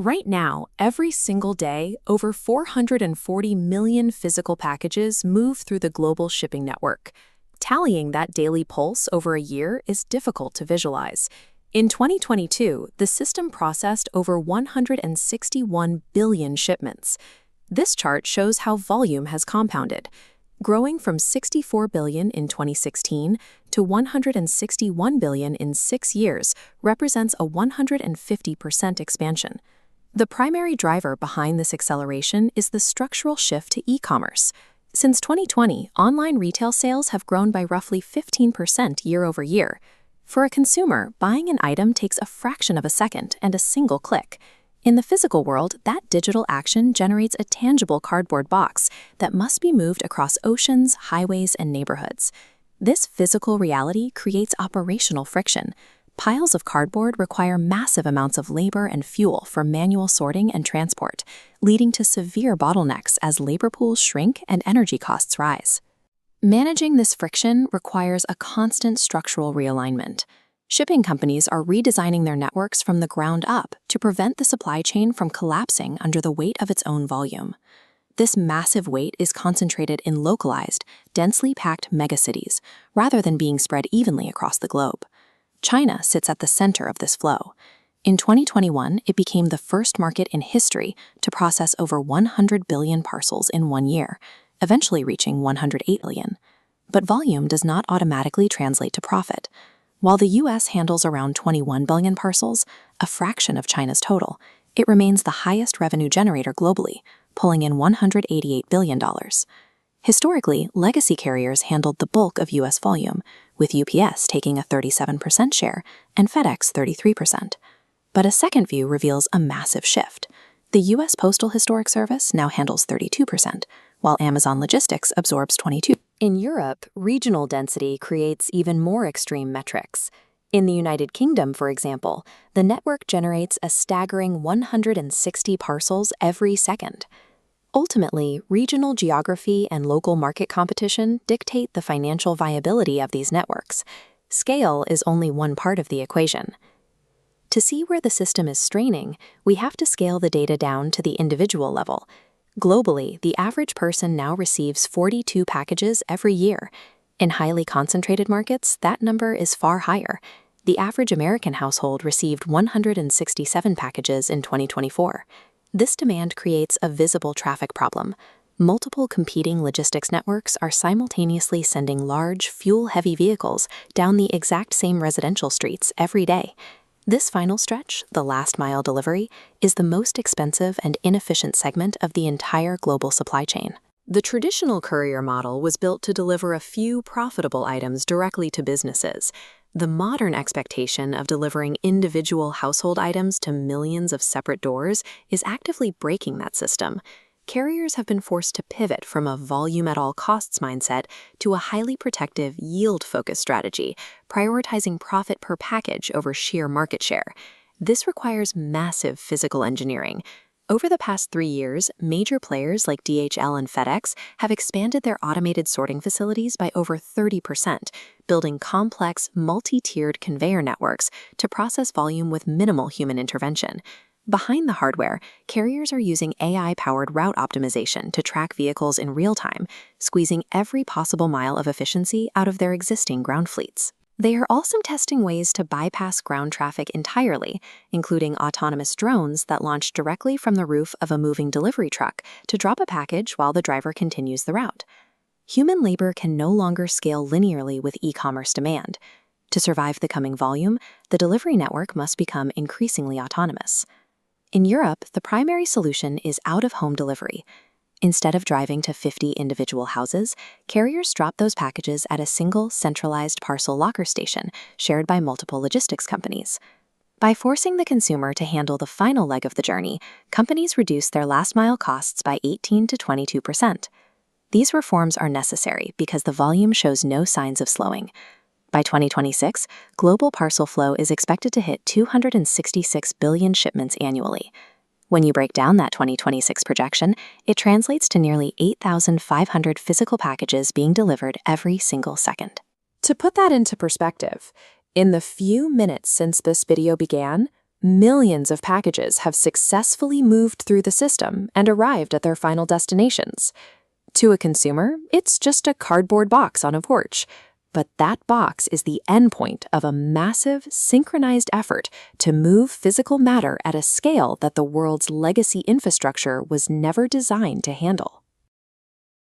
Right now, every single day, over 440 million physical packages move through the global shipping network. Tallying that daily pulse over a year is difficult to visualize. In 2022, the system processed over 161 billion shipments. This chart shows how volume has compounded, growing from 64 billion in 2016 to 161 billion in 6 years represents a 150% expansion. The primary driver behind this acceleration is the structural shift to e-commerce. Since 2020, online retail sales have grown by roughly 15% year over year. For a consumer, buying an item takes a fraction of a second and a single click. In the physical world, that digital action generates a tangible cardboard box that must be moved across oceans, highways, and neighborhoods. This physical reality creates operational friction. Piles of cardboard require massive amounts of labor and fuel for manual sorting and transport, leading to severe bottlenecks as labor pools shrink and energy costs rise. Managing this friction requires a constant structural realignment. Shipping companies are redesigning their networks from the ground up to prevent the supply chain from collapsing under the weight of its own volume. This massive weight is concentrated in localized, densely packed megacities, rather than being spread evenly across the globe. China sits at the center of this flow. In 2021, it became the first market in history to process over 100 billion parcels in 1 year, eventually reaching 108 billion. But volume does not automatically translate to profit. While the US handles around 21 billion parcels, a fraction of China's total, it remains the highest revenue generator globally, pulling in $188 billion. Historically, legacy carriers handled the bulk of US volume, with UPS taking a 37% share and FedEx 33%. But a second view reveals a massive shift. The US Postal Historic Service now handles 32%, while Amazon Logistics absorbs 22%. In Europe, regional density creates even more extreme metrics. In the United Kingdom, for example, the network generates a staggering 160 parcels every second. Ultimately, regional geography and local market competition dictate the financial viability of these networks. Scale is only one part of the equation. To see where the system is straining, we have to scale the data down to the individual level. Globally, the average person now receives 42 packages every year. In highly concentrated markets, that number is far higher. The average American household received 167 packages in 2024. This demand creates a visible traffic problem. Multiple competing logistics networks are simultaneously sending large, fuel-heavy vehicles down the exact same residential streets every day. This final stretch, the last-mile delivery, is the most expensive and inefficient segment of the entire global supply chain. The traditional courier model was built to deliver a few profitable items directly to businesses. The modern expectation of delivering individual household items to millions of separate doors is actively breaking that system. Carriers have been forced to pivot from a volume-at-all-costs mindset to a highly protective, yield-focused strategy, prioritizing profit per package over sheer market share. This requires massive physical engineering. Over the past 3 years, major players like DHL and FedEx have expanded their automated sorting facilities by over 30%, building complex, multi-tiered conveyor networks to process volume with minimal human intervention. Behind the hardware, carriers are using AI-powered route optimization to track vehicles in real time, squeezing every possible mile of efficiency out of their existing ground fleets. They are also testing ways to bypass ground traffic entirely, including autonomous drones that launch directly from the roof of a moving delivery truck to drop a package while the driver continues the route. Human labor can no longer scale linearly with e-commerce demand. To survive the coming volume, the delivery network must become increasingly autonomous. In Europe, the primary solution is out-of-home delivery. Instead of driving to 50 individual houses, carriers drop those packages at a single centralized parcel locker station shared by multiple logistics companies. By forcing the consumer to handle the final leg of the journey, companies reduce their last-mile costs by 18 to 22%. These reforms are necessary because the volume shows no signs of slowing. By 2026, global parcel flow is expected to hit 266 billion shipments annually. When you break down that 2026 projection, it translates to nearly 8,500 physical packages being delivered every single second. To put that into perspective, in the few minutes since this video began, Millions of packages have successfully moved through the system and arrived at their final destinations. To a consumer, it's just a cardboard box on a porch. But that box is the endpoint of a massive, synchronized effort to move physical matter at a scale that the world's legacy infrastructure was never designed to handle.